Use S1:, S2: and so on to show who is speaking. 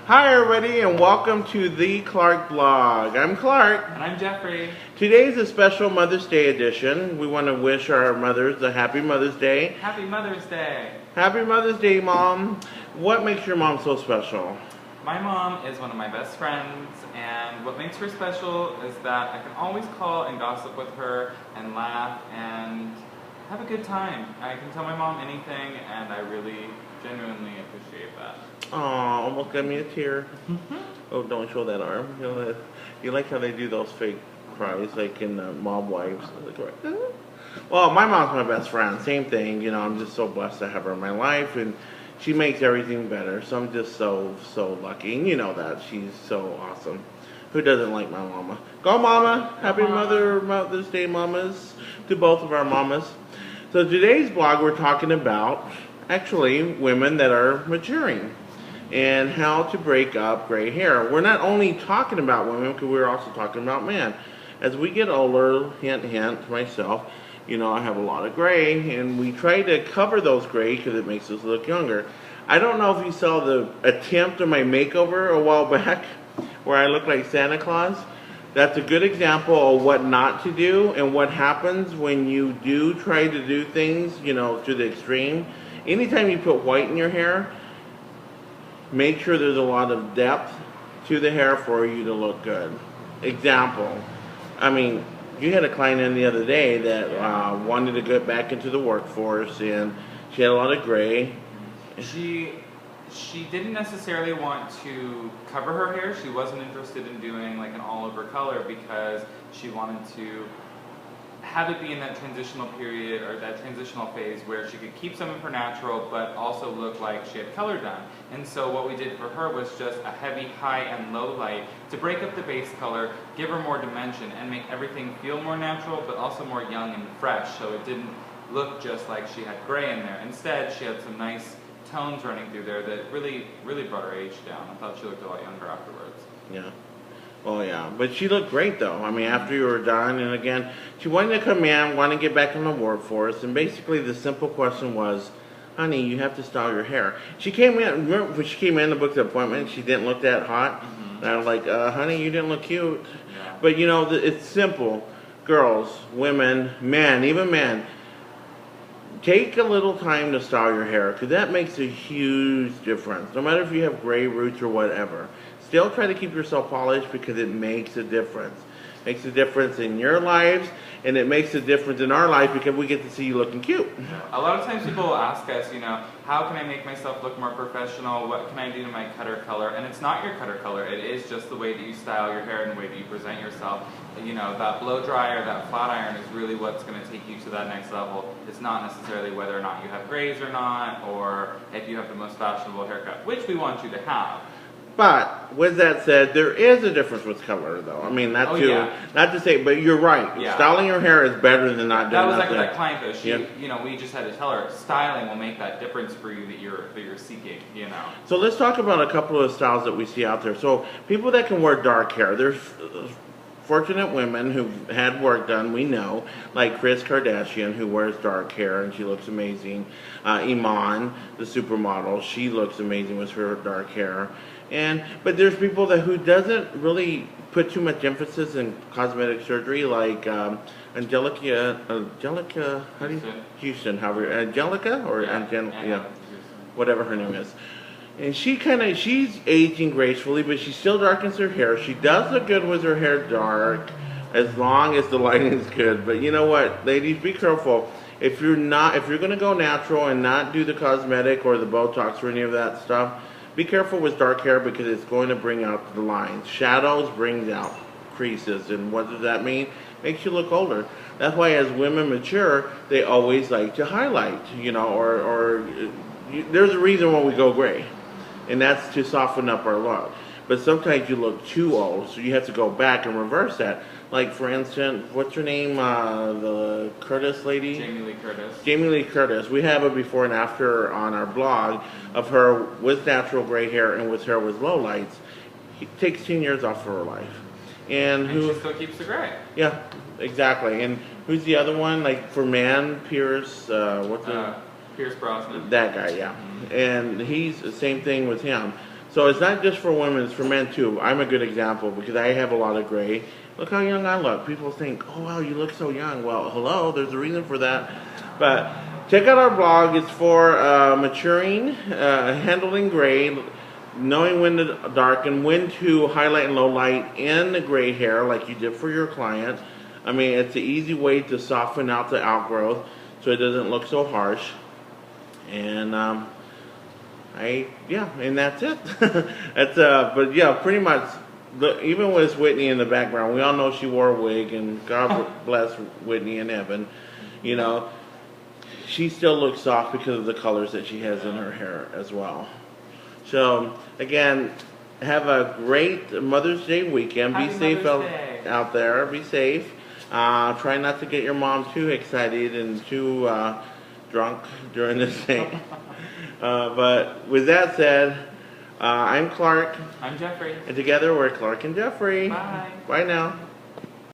S1: Hi everybody and welcome to the Clark Blog. I'm Clark.
S2: And I'm Jeffrey.
S1: Today's a special Mother's Day edition. We want to wish our mothers a happy Mother's Day.
S2: Happy Mother's Day.
S1: Happy Mother's Day, Mom. What makes your mom so special?
S2: My mom is one of my best friends, and what makes her special is that I can always call and gossip with her and laugh and have a good time. I can tell my mom anything, and I really genuinely appreciate that.
S1: Oh, almost got me a tear. Oh, don't show that arm. You like how they do those fake cries, like in Mob Wives. Well, my mom's my best friend. Same thing. You know, I'm just so blessed to have her in my life, and she makes everything better. So I'm just so lucky. And you know that she's so awesome. Who doesn't like my mama? Go, mama! Happy Mother's Day, mamas, to both of our mamas. So today's blog, we're talking about actually women that are maturing and how to break up gray hair. We're not only talking about women, because we're also talking about men. As we get older, hint, hint, myself, you know, I have a lot of gray, and we try to cover those gray because it makes us look younger. I don't know if you saw the attempt of my makeover a while back, where I look like Santa Claus. That's a good example of what not to do, and what happens when you do try to do things, you know, to the extreme. Anytime you put white in your hair, make sure there's a lot of depth to the hair for you to look good. Example, I mean, you had a client in the other day that wanted to get back into the workforce, and she had a lot of gray.
S2: She didn't necessarily want to cover her hair. She wasn't interested in doing like an all-over color because she wanted to have it be in that transitional period or that transitional phase where she could keep some of her natural but also look like she had color done. And so what we did for her was just a heavy high and low light to break up the base color, give her more dimension, and make everything feel more natural but also more young and fresh, so it didn't look just like she had gray in there. Instead, she had some nice tones running through there that really brought her age down. I thought she looked a lot younger afterwards.
S1: Yeah. Oh yeah, but she looked great though. I mean, after you were done, and again, she wanted to come in, wanted to get back in the workforce, and basically the simple question was, honey, you have to style your hair. She came in, remember when she came in to book the appointment, she didn't look that hot? And I was like, honey, you didn't look cute.
S2: Yeah.
S1: But you know, it's simple. Girls, women, men, even men, take a little time to style your hair, because that makes a huge difference. No matter if you have gray roots or whatever. Still try to keep yourself polished, because it makes a difference. It makes a difference in your lives, and it makes a difference in our life because we get to see you looking cute.
S2: A lot of times people will ask us, you know, how can I make myself look more professional? What can I do to my cutter color? And it's not your cutter color. It is just the way that you style your hair and the way that you present yourself. You know, that blow dry or that flat iron is really what's going to take you to that next level. It's not necessarily whether or not you have grays or not, or if you have the most fashionable haircut, which we want you to have.
S1: But with that said, there is a difference with color, though. I mean, not to say, but you're right.
S2: Yeah.
S1: Styling your hair is better than not doing
S2: that was
S1: nothing.
S2: like with that client though. She, you know, we just had to tell her styling will make that difference for you that you're seeking. You know.
S1: So let's talk about a couple of styles that we see out there. So people that can wear dark hair, there's fortunate women who've had work done, we know, like Kris Kardashian, who wears dark hair and she looks amazing. Iman, the supermodel, she looks amazing with her dark hair. But there's people who doesn't really put too much emphasis in cosmetic surgery, like Angelica, how do you Houston, however, Angelica or whatever her name is. And she's aging gracefully, but she still darkens her hair. She does look good with her hair dark, as long as the lighting is good. But you know what, ladies, be careful. If you're going to go natural and not do the cosmetic or the Botox or any of that stuff, be careful with dark hair, because it's going to bring out the lines. Shadows brings out creases, and what does that mean? Makes you look older. That's why as women mature, they always like to highlight, you know, there's a reason why we go gray, and that's to soften up our look. But sometimes you look too old, so you have to go back and reverse that. Like, for instance, what's her name? The Curtis lady?
S2: Jamie Lee Curtis.
S1: Jamie Lee Curtis. We have a before and after on our blog of her with natural gray hair and with hair with low lights. It takes 10 years off of her life. And
S2: she still keeps the gray.
S1: Yeah, exactly. And who's the other one? Like, for man, Pierce,
S2: Pierce Brosnan.
S1: That guy, yeah. And he's the same thing with him. So it's not just for women, it's for men too. I'm a good example because I have a lot of gray. Look how young I look. People think, oh wow, you look so young. Well, hello, there's a reason for that. But check out our blog. It's for maturing, handling gray, knowing when to darken, when to highlight and low light in the gray hair like you did for your client. I mean, it's an easy way to soften out the outgrowth so it doesn't look so harsh. And and that's it. But yeah, pretty much. Even with Whitney in the background, we all know she wore a wig, and God bless Whitney and Evan. You know, she still looks soft because of the colors that she has in her hair as well. So again, have a great Mother's Day weekend.
S2: Happy
S1: Be safe
S2: Mother's Day.
S1: out there. Be safe. Try not to get your mom too excited and too drunk during this thing. But with that said, I'm Clark.
S2: I'm Jeffrey.
S1: And together we're Clark and Jeffrey.
S2: Bye.
S1: Bye now.